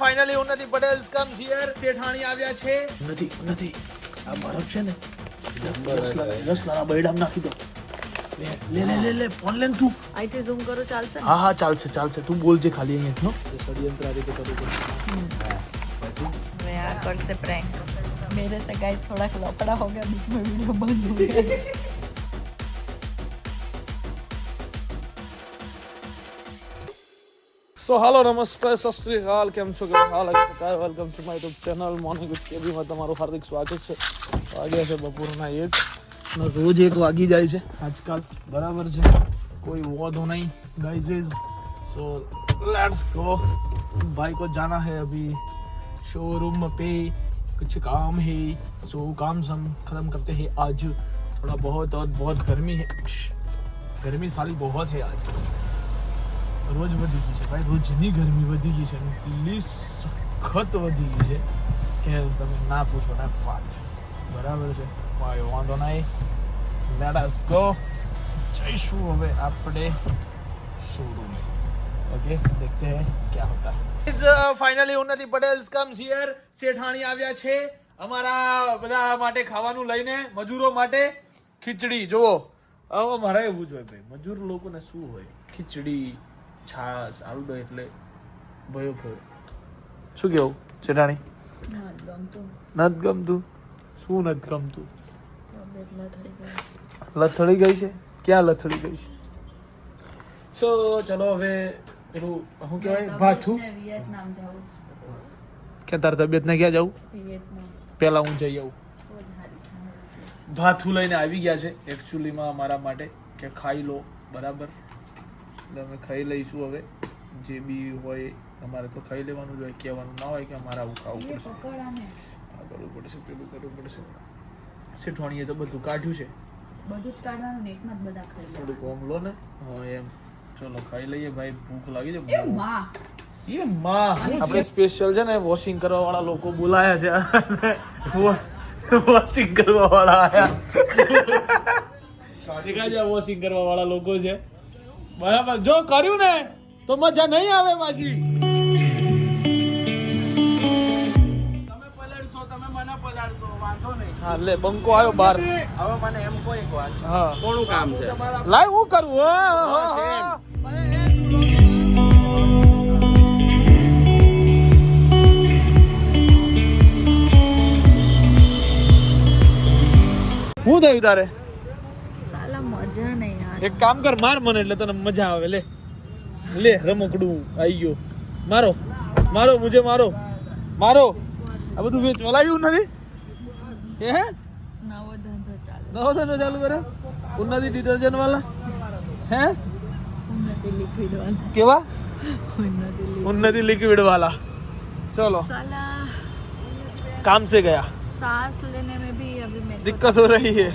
Finally ઉન્નતિ Patel comes here. શેઠાણી આવ્યા છે. નથી આ બરફ છે ને 10 લાના બૈડામ નાખી દો. લે ફોન લે તું. આઈથી ઝૂમ કરો ચાલશે? હા ચાલશે તું બોલજે ખાલી અહીંયા નો ષડયંત્ર આ રીતે કરવું પડશે. वे यार करसे प्रैंक मेरे से गाइस थोड़ा लफड़ा हो गया, बीच में वीडियो बंद हो गया. સો હાલો નમસ્તે સત શ્રી અકાલ, કેમ છો? Welcome to my YouTube channel morning with કેબીમાં તમારું હાર્દિક સ્વાગત છે. વાગ્યા છે બપોરના 1 અને રોજ 1 વાગી જાય છે આજકાલ, બરાબર છે, કોઈ વાંધો નહીં गाइस. So let's go. भाई को जाना है अभी शोरूम पे, कुछ काम है, सो काम हम खत्म करते हैं आज. थोड़ा बहुत और बहुत गर्मी है, गर्मी साली बहुत है आज. રોજ વધી ગઈ છે ભાઈ, રોજની ગરમી વધી ગઈ છે, એટલી સખત વધી ગઈ છે કે તમે ના પૂછો ને વાત. બરાબર છે, કોઈ વાંધો નહીં. Let us go. જઈશું હવે આપણે શોરૂમ. ઓકે, દેખતે હૈ ક્યા હોતા है. ફાઇનલી ઉન્નતિ પટેલ કમ્સ હિયર. શેઠાણી આવ્યા છે અમારા બધા માટે ખાવાનું લઈને, મજૂરો માટે ખીચડી. જુઓ, હવે મારે એવું જ હોય ભાઈ, મજૂર લોકોને શું હોય, ખીચડી, છાસ, આલુ એટલે ભયો. શું કેવું શેઠાણી? નથી ગમતું? શું નથી ગમતું? લથડી ગઈ છે? ક્યાં લથડી ગઈ છે? સો ચલો હવે પેલું શું કહેવાય, ભાથું. વિયેતનામ જાઉં. કે તાર તબિયત ને ક્યાં જવું? વિયેતનામ પેલા હું જઈ આવું. ભાથું લઈને આવી ગયા છે એકચ્યુઅલીમાં અમારા માટે કે ખાઈ લો, બરાબર. એટલે અમે ખાઈ લઈશું હવે. જે બી હોય અમારે તો ખાઈ લેવાનું જ હોય, કહેવાનું ના હોય કે અમારે આવું ખાવું પડશે, આ કરવું પડશે, પેલું કરવું પડશે. શેઠવાણીએ તો બધું કાઢ્યું છે, બધું જ કાઢવાનું ને એકમાં જ બધા ખાઈ લે. થોડું કોમ લો ને. હા એમ, ચલો ખાઈ લઈએ ભાઈ, ભૂખ લાગી છે. એ માં આપણે સ્પેશિયલ છે ને વોશિંગ કરવા વાળા લોકો બોલાયા છે. વોશિંગ કરવા વાળા આયા દેખાય છે, વોશિંગ કરવા વાળા લોકો છે, બરાબર. જો કર્યું ને તો મજા નહીં આવે પાછી. તમે પલાળશો, તમે મને પલાળશો, વાંધો નહીં. હા લે, બંકો આવ્યો બહાર. હવે મને એમ કોઈ એક વાત, હા થોડું કામ છે. લાય હું કરું? શું થયું તારે? સાલા મજા નહીં યાર. એક કામ કર, માર મને એટલે તને મજા આવે. લે રમકડું આવી ગયો. મારો મુજે મારો. આ બધું વેચવા લાવ્યું નથી? હે નવો ધંધો ચાલે. નવો ધંધો ચાલુ કરે? ઉન્નતિ ડિટર્જન્ટ વાળા? હે ઉન્નતિ લિક્વિડ વાલા. કેવા? उन्नति उन्नति लिक्विड वाला. चलो, साला काम से गया, सांस लेने में भी अभी मेरे दिक्कत हो रही है.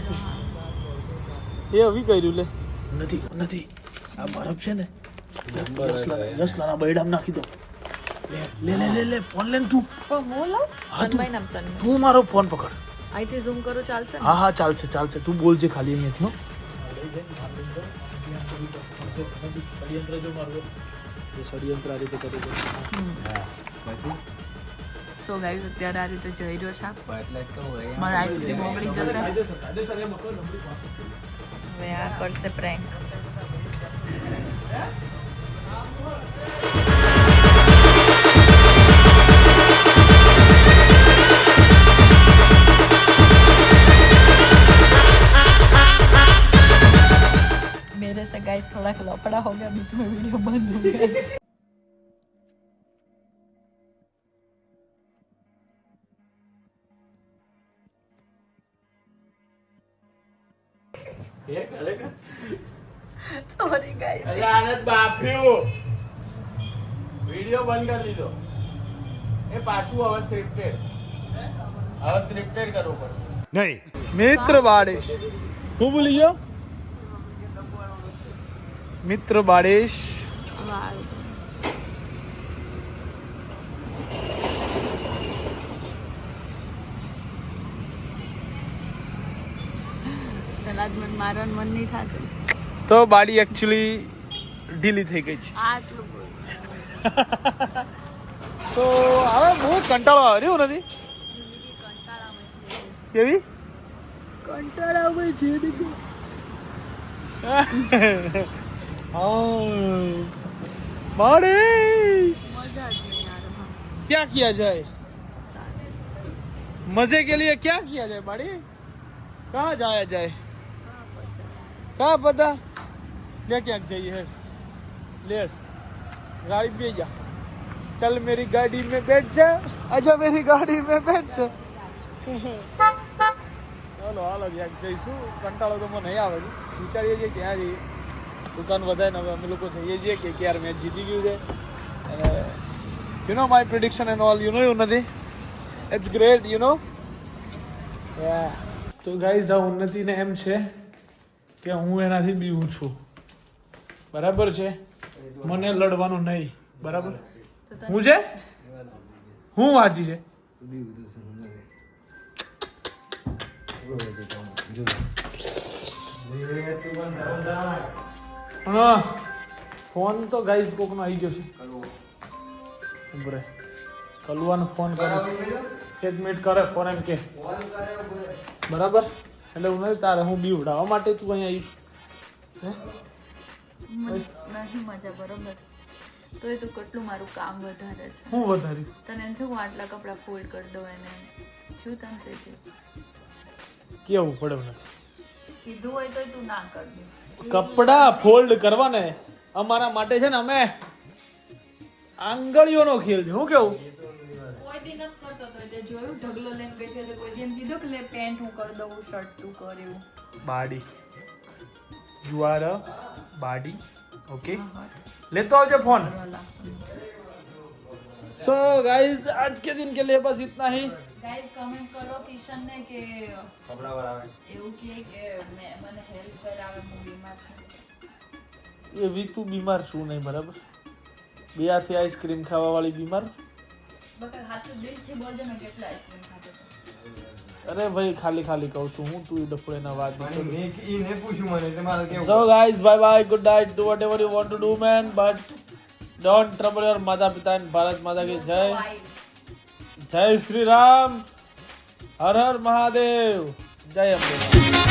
ये अभी કર્યું લે. નથી આ બરફ છે ને 10 લાના બૈડામ નાખી દો. લે ફોન લે તું. બોલો. તન્મય નામ તન્મય. તું મારો ફોન પકડ. આઈથી ઝૂમ કરો ચાલશે? હા ચાલશે તું બોલજે ખાલી અહીંયા નો. ષડયંત્ર જો મારો ષડયંત્ર આ રીતે કરી દે. સો ગાઈસ, અત્યારે આ રીતે જઈ રહ્યો છે. એટલે તો હોય મારા આઈસ્ક્રીમ ઓગળી જશે. કાયદેસર એમ કરો, નબળી પાસે. હવે આ કરશે પ્રેન્ક. मेरे से गाइस थोड़ा लफड़ा हो गया, बीच में वीडियो बंद हो गया. Sorry guys. અરે આનંદ બાપ્યો વિડિયો બંધ કરી દીધો. એ પાછું હવે સ્ક્રિપ્ટેડ કરવું પડશે. નહીં મિત્ર બાળેશ, હું ભૂલી ગયો. મિત્ર બાળેશ. તલાદ મન મારવાનું મન નહીં થતું. તો બાડી એકચ્યુઅલી ઢીલી થઈ ગઈ છે. આટલું બોલ. તો હવે બહુ કંટાળો આવે રહ્યો નથી કેવી કંટાળામાં છે बाड़े મજા જ નહીં યાર क्या किया जाए मजे के लिए क्या किया जाए बाड़ी कहाँ जाया जाए कहाँ पता ले क्या चाहिए है ले गाड़ी में जा चल मेरी गाड़ी में बैठ जा अच्छा मेरी गाड़ी में बैठ जा ચાલો હાલો ક્યાંક જઈશું કંટાળો તો મને નહીં આવે છે વિચારીએ છીએ ક્યાં જઈએ દુકાન વધારે ને હવે અમે લોકો જઈએ છીએ કે યાર મેચ જીતી ગયું છે અને you know my prediction and all you know એવું નથી ઇટ્સ ગ્રેટ યુ નો તો ગાઈઝ આ ઉન્નતિને એમ છે કે હું એનાથી બીવું છું બરાબર છે મને લડવાનું નહીં બરાબર હું છે હું વાંચી છે હા ફોન તો ગાઈઝ કોકનો આવી ગયો છે ઉભરે કલવાનો ફોન કરે 1 મિનિટ કરે ફોન એમ કે બરાબર એટલે હું નથી તારે હું બીવડાવવા માટે તું અહીંયા આવી નથી મજા બરોબર તોય તું કેટલું મારું કામ વધારે છે હું વધાર્યું તને એમ થયું હું આટલા કપડાં ફોલ્ડ કરી દઉં એને શું તને થયું કેવું પડે મને કીધું હોય તોય તું ના કરતી કપડા ફોલ્ડ કરવાને અમારા માટે છે ને અમે આંગળીઓનો ખેલ છે હું કેવું કોઈ દી નથી કરતો તો તે જોયું ઢગલો લઈને બેઠો તો કોઈ દી એમ કીધું કે લે પેન્ટ હું કરી દઉં શર્ટ તું કર એવું બાડી યુ આર અ બાડી ઓકે लेतो आओ फोन सो गाइस आज के दिन के लिए बस इतना ही गाइस कमेंट करो किशन ने के કપડા વાળા એવું કે મને હેલ્પ કરાવે હું બીમાર છું ये भी तू बीमार छू नहीं बराबर બે હાથે આઈસ્ક્રીમ ખાવા વાળી બીમાર બકા હાથું દિલથી બોલજો ને કેટલા આઈસ્ક્રીમ ખાતો અરે ભાઈ ખાલી ખાલી કહું છું હું તું ડફડે ના વાત ઈ ને પૂછ્યું મને એટલે મારે કેવું So guys, bye bye, good night, do whatever you want to do man, but don't trouble your माता पिता and भारत माता की जय जय श्री राम हर हर महादेव जय अम्बे।